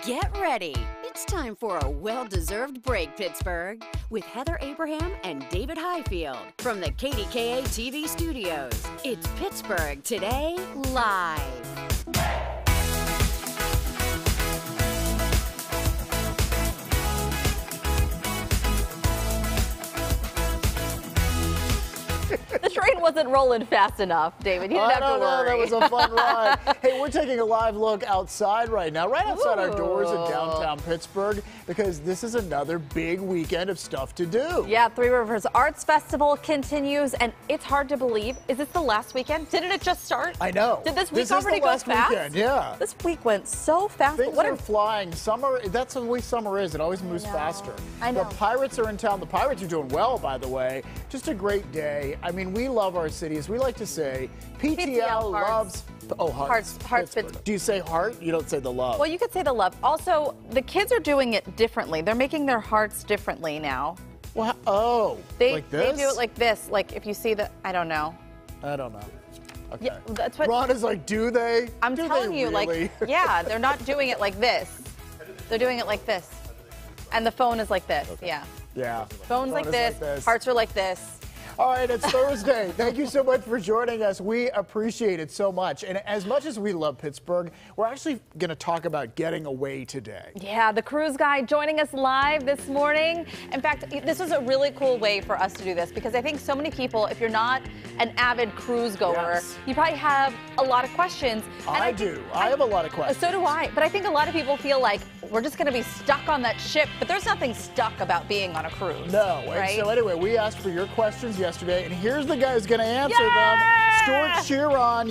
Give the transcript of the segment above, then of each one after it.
Get ready. It's time for a well-deserved break, Pittsburgh, with Heather Abraham and David Highfield from the KDKA TV studios. It's Pittsburgh Today Live. The train wasn't rolling fast enough, David. You didn't have to worry. That was a fun ride. Hey, we're taking a live look outside right now, right outside our doors in downtown Pittsburgh, because this is another big weekend of stuff to do. Yeah, Three Rivers Arts Festival continues, and it's hard to believe. Is this the last weekend? Didn't it just start? I know. Did this week This already is the go last fast? weekend, yeah. This week went so fast. Things are flying. Summer, that's the way summer is. It always moves faster. I know. The Pirates are in town. The Pirates are doing well, by the way. Just a great day. I mean, we love our cities. We like to say PTL loves... Oh, Hearts. Pittsburgh. Do you say heart? You don't say the love. Well, you could say the love. Also, the kids are doing it differently. They're making their hearts differently now. Well, oh, like this? They do it like this. Like, if you see the... I don't know. I don't know. Okay. Yeah, that's what... Ron is like, do they? I'm telling you, really? like, yeah, they're not doing it like this. They're doing it like this. And the phone is like this, yeah. Yeah. Phone's like this, hearts are like this. All right, it's Thursday. Thank you so much for joining us. We appreciate it so much. And as much as we love Pittsburgh, we're actually going to talk about getting away today. Yeah, the cruise guy joining us live this morning. In fact, this was a really cool way for us to do this because I think so many people, if you're not an avid cruise goer, you probably have a lot of questions. I do. I have a lot of questions. So do I. But I think a lot of people feel like we're just going to be stuck on that ship. But there's nothing stuck about being on a cruise. No. Right? So anyway, we asked for your questions yesterday, and here's the guy who's going to answer them. Stuart Chiron,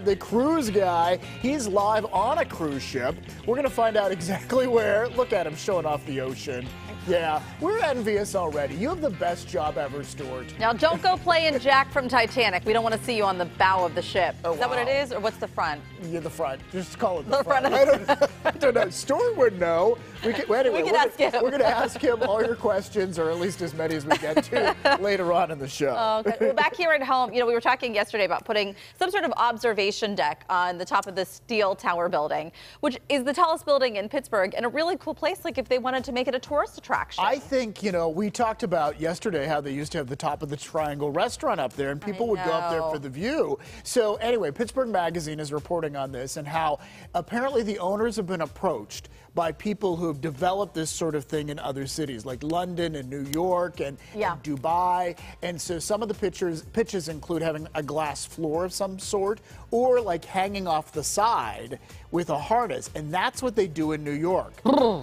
the cruise guy. He's live on a cruise ship. We're going to find out exactly where. Look at him showing off the ocean. Yeah, we're envious already. You have the best job ever, Stuart. Now, don't go playing Jack from Titanic. We don't want to see you on the bow of the ship. Is that what it is, or what's the front? Yeah, the front. Just call it the front. I don't know. Stuart would know. Anyway, we can ask him. We're going to ask him all your questions, or at least as many as we get to later on in the show. Oh, okay. Well, back here at home, we were talking yesterday about putting some sort of observation deck on the top of the Steel Tower building, which is the tallest building in Pittsburgh, and a really cool place, like if they wanted to make it a tourist attraction. I think, we talked about yesterday how they used to have the top of the Triangle restaurant up there, and people would go up there for the view. So anyway, Pittsburgh Magazine is reporting on this and how apparently the owners have been approached by people who have developed this sort of thing in other cities like London and New York and Dubai. And so some of the pitches include having a glass floor of some sort or like hanging off the side with a harness. And that's what they do in New York.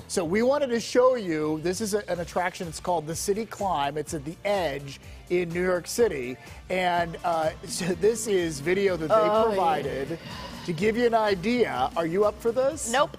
So we wanted to show you, this is an attraction. It's called the City Climb. It's at the Edge in New York City. And so this is video that they provided to give you an idea. Are you up for this? Nope.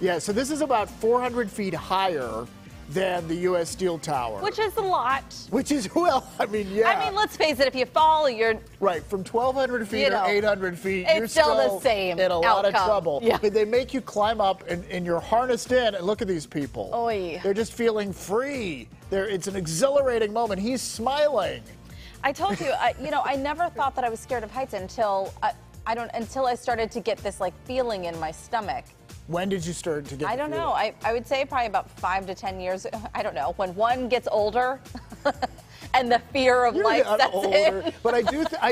Yeah, so this is about 400 feet higher than the U.S. Steel Tower. Which is a lot. Which is, well, I mean, yeah. I mean, let's face it, if you fall, you're... Right, from 1,200 feet or 800 feet, you're still the same in a lot of trouble. Yeah. But they make you climb up, and you're harnessed in, and look at these people. Oy. They're just feeling free. It's an exhilarating moment. He's smiling. I told you, I never thought that I was scared of heights until I started to get this, like, feeling in my stomach. When did you start to get I don't know. I would say probably about 5 to 10 years. I don't know. When one gets older and the fear of life sets in. But I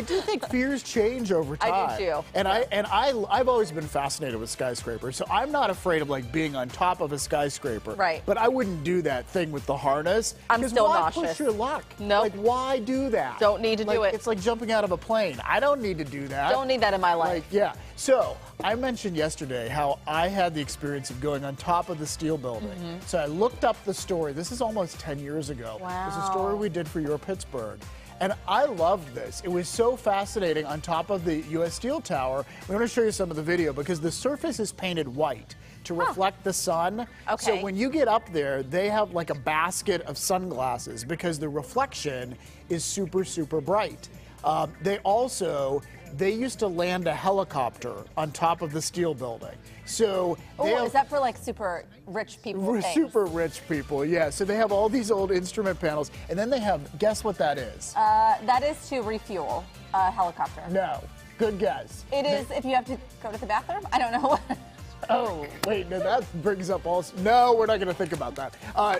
do think fears change over time. I do too. And I've always been fascinated with skyscrapers. So I'm not afraid of like being on top of a skyscraper. Right. But I wouldn't do that thing with the harness. I'm still why nauseous. Push your luck. No. Like why do that? Don't need to do it. It's like jumping out of a plane. I don't need to do that. Don't need that in my life. Like, yeah. So I mentioned yesterday how I had the experience of going on top of the steel building. So I looked up the story. This is almost 10 years ago. Wow. It was a story we did for Your Pittsburgh. And I loved this. It was so fascinating on top of the U.S. Steel Tower. We want to show you some of the video because the surface is painted white to reflect the sun. Okay. So when you get up there, they have like a basket of sunglasses because the reflection is super, super bright. They used to land a helicopter on top of the steel building. So is that for like super rich people? Super rich people, yeah. So they have all these old instrument panels, and then they have, guess what that is? That is to refuel a helicopter. No. Good guess. It is if you have to go to the bathroom? I don't know. Oh, Wait, no, that brings up all. No, we're not going to think about that.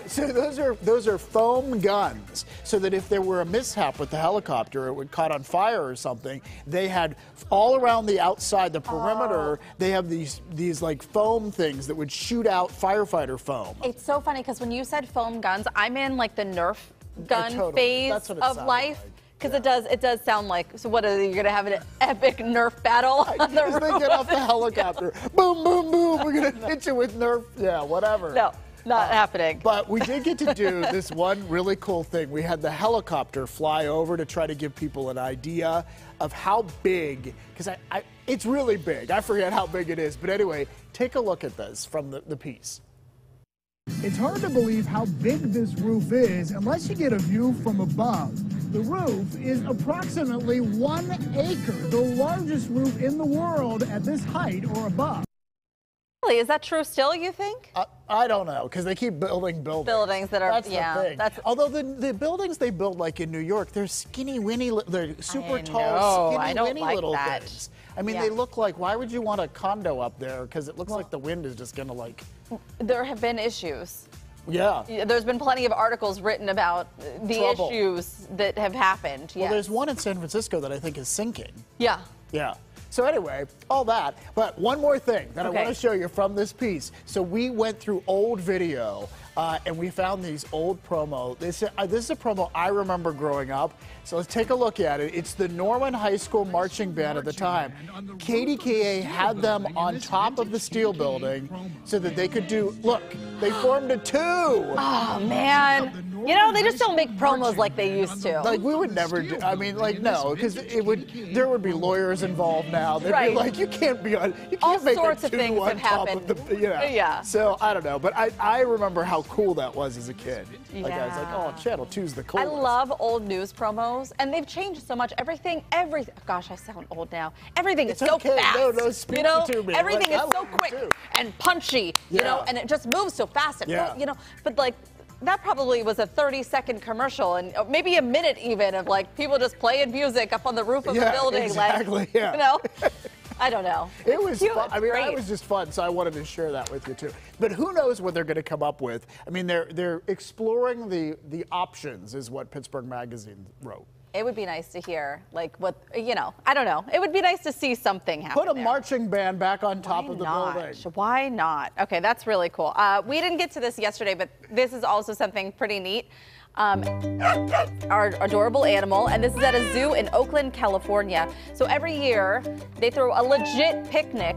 So those are foam guns, so that if there were a mishap with the helicopter, it would caught on fire or something. They had all around the outside, the perimeter. They have these like foam things that would shoot out firefighter foam. It's so funny because when you said foam guns, I'm in like the Nerf gun phase of life. Like. Because it does sound like, so what are you going to have an epic Nerf battle on the roof? They get off the helicopter. Boom, boom, boom. We're going to hit you with Nerf. Yeah, whatever. No, not happening. But we did get to do this one really cool thing. We had the helicopter fly over to try to give people an idea of how big, because it's really big. I forget how big it is. But anyway, take a look at this from the piece. It's hard to believe how big this roof is unless you get a view from above. The roof is approximately 1 acre, the largest roof in the world at this height or above. Really? Is that true still, you think? I don't know, because they keep building buildings. Buildings that are, that's the thing. Although the buildings they build, like in New York, they're skinny, they're super tall, skinny, little things. I mean, they look like, why would you want a condo up there? Because it looks like the wind is just going to like... There have been issues. Yeah. There's been plenty of articles written about the issues that have happened. Well, there's one in San Francisco that I think is sinking. Yeah. Yeah. So anyway, all that. But one more thing that I want to show you from this piece. So we went through old video and we found these old promo. This is a promo I remember growing up. So let's take a look at it. It's the Norman High School marching band at the time. KDKA had them on top of the steel building so that they could do, look, they formed a 2. Oh, man. You know, they just don't make promos like they used to. Like, we would never do, I mean, like, no, because there would be lawyers involved now. They'd be like, you can't be on, you can't all make sorts a 2 of things on have top happened. of the, you know. Yeah. So, I don't know, but I remember how cool that was as a kid. Like, I was like, oh, Channel 2's the coolest. I love old news promos, and they've changed so much. Everything, gosh, I sound old now. Everything is so fast. No, speak to me. Everything is so quick and punchy, you know, and it just moves so fast. You know, but like, that probably was a 30-second commercial, and maybe a minute even, of like people just playing music up on the roof of a building. Exactly, like, you know? I don't know. It was fun. I mean, it was just fun, so I wanted to share that with you too. But who knows what they're going to come up with? I mean, they're exploring the options, is what Pittsburgh Magazine wrote. It would be nice to hear, like, what, you know, I don't know. It would be nice to see something happen. Put a marching band back on top of the building. Why not? Okay, that's really cool. We didn't get to this yesterday, but this is also something pretty neat. Our adorable animal, and this is at a zoo in Oakland, California. So every year, they throw a legit picnic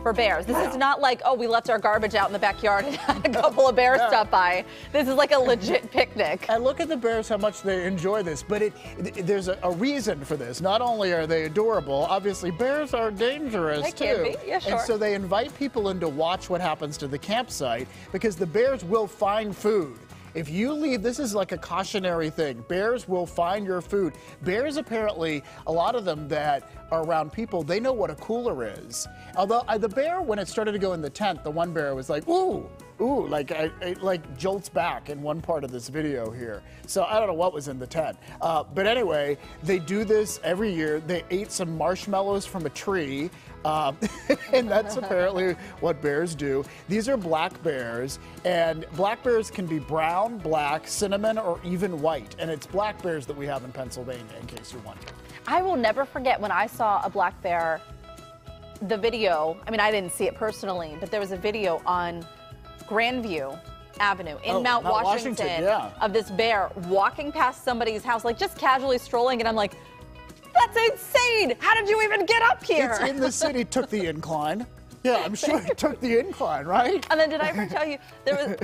for bears. This is not like, oh, we left our garbage out in the backyard and had a couple of bears stop by. This is like a legit picnic. And look at the bears, how much they enjoy this. But there's a reason for this. Not only are they adorable, obviously bears are dangerous too. They can be, yeah, sure. And so they invite people in to watch what happens to the campsite, because the bears will find food. If you leave, this is like a cautionary thing. Bears will find your food. Bears, apparently, a lot of them that are around people, they know what a cooler is. Although the bear, when it started to go in the tent, the one bear was like, ooh, like it like jolts back in one part of this video here. So I don't know what was in the tent. But anyway, they do this every year. They ate some marshmallows from a tree. And that's apparently what bears do. These are black bears, and black bears can be brown, black, cinnamon, or even white. And it's black bears that we have in Pennsylvania, in case you're wondering. I will never forget when I saw a black bear, the video, I mean, I didn't see it personally, but there was a video on Grandview Avenue in Mount Washington of this bear walking past somebody's house, like just casually strolling, and I'm like, that's insane! How did you even get up here? It's in the city, took the incline. Yeah, I'm sure it took the incline, right? And then did I ever tell you, there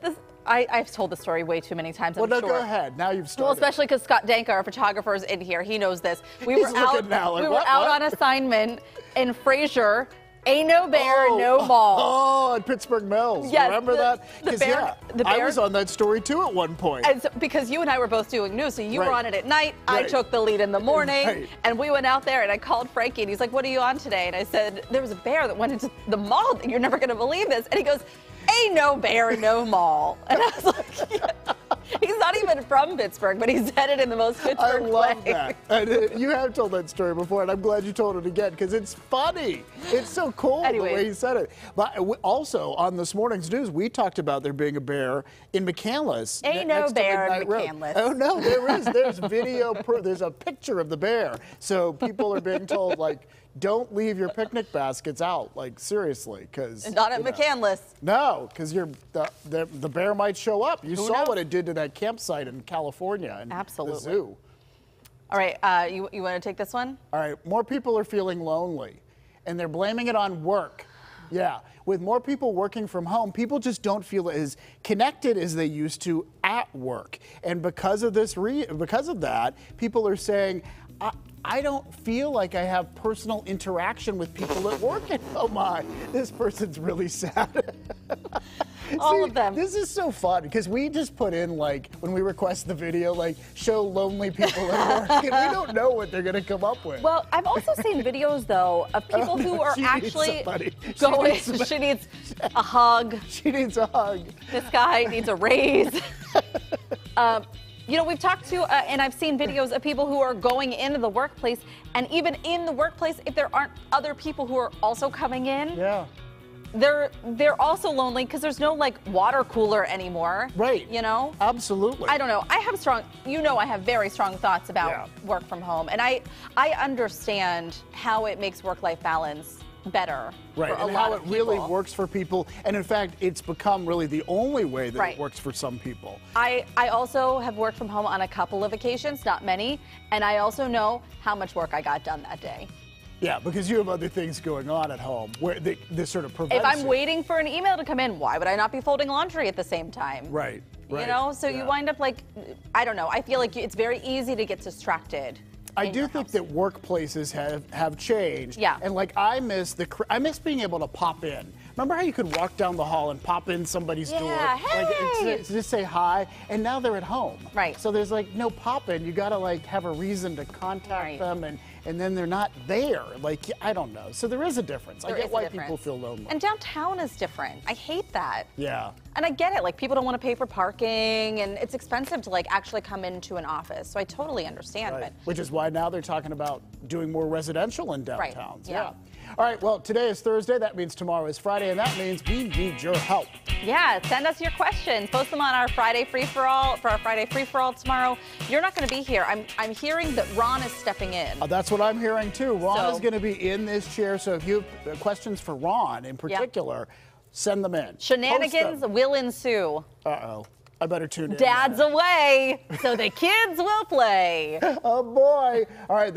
was, I've told the story way too many times, I'm sure. Well, no, go ahead. Now you've started. Well, especially because Scott Danka, our photographer, is in here. He knows this. We were out on assignment in Fraser. Ain't no bear, no mall. Oh, at Pittsburgh Mills. Yes, remember that? The bear, I was on that story too at one point. And so, because you and I were both doing news, so you were on it at night. I took the lead in the morning, and we went out there, and I called Frankie, and he's like, "What are you on today?" And I said, "There was a bear that went into the mall. You're never going to believe this." And he goes, "Ain't no bear, no mall." And I was like, yeah. He's not even from Pittsburgh, but he's headed in the most Pittsburgh I love way. that. And you have told that story before, and I'm glad you told it again because it's funny. It's so cool the way he said it. But also on this morning's news, we talked about there being a bear in McCandless. Ain't no bear in McCandless. Oh no, there is. There's video. There's a picture of the bear. So people are being told like, don't leave your picnic baskets out. Like seriously, because not at McCandless. No, because the bear might show up. You saw knows? what it did to that campsite in California and Absolutely. the zoo. All right, you want to take this one? All right, more people are feeling lonely, and they're blaming it on work. Yeah, with more people working from home, people just don't feel as connected as they used to at work. And because of that, people are saying, I don't feel like I have personal interaction with people at work. And oh my, this person's really sad. All of them. This is so fun because we just put in, like, when we request the video, like, show lonely people at work, and we don't know what they're going to come up with. Well, I've also seen videos, though, of people who are actually going. She needs a hug. She needs a hug. This guy needs a raise. You know, we've talked to, and I've seen videos of people who are going into the workplace, and even in the workplace, if there aren't other people who are also coming in, yeah, they're also lonely because there's no like water cooler anymore. Right. You know? Absolutely. I don't know. I have very strong thoughts about work from home, and I understand how it makes work-life balance better. Right, and how it really works for people. And in fact, it's become really the only way that it works for some people. I also have worked from home on a couple of occasions, not many, and I also know how much work I got done that day. Yeah, because you have other things going on at home where this sort of prevents If I'm it. waiting for an email to come in, why would I not be folding laundry at the same time? Right. You know, so you wind up like, I don't know, I feel like it's very easy to get distracted. I do think that workplaces have changed. Yeah. And like I miss being able to pop in. Remember how you could walk down the hall and pop in somebody's door? Hey! Like, to just say hi, and now they're at home. Right. So there's like no pop in. You gotta like have a reason to contact them, and then they're not there. Like, I don't know. So there is a difference. I get why people feel lonely. And downtown is different. I hate that. Yeah. And I get it. Like, people don't want to pay for parking, and it's expensive to like actually come into an office. So I totally understand. Right. But which is why now they're talking about doing more residential in downtowns. Right. Yeah. All right, well, today is Thursday. That means tomorrow is Friday, and that means we need your help. Yeah, send us your questions. Post them on our Friday free-for-all, for our Friday free-for-all tomorrow. You're not going to be here. I'm hearing that Ron is stepping in. That's what I'm hearing, too. Ron is going to be in this chair, so if you have questions for Ron in particular, send them in. Shenanigans will ensue. Uh-oh. I better tune in. Dad's away, so the kids will play. Oh, boy. All right.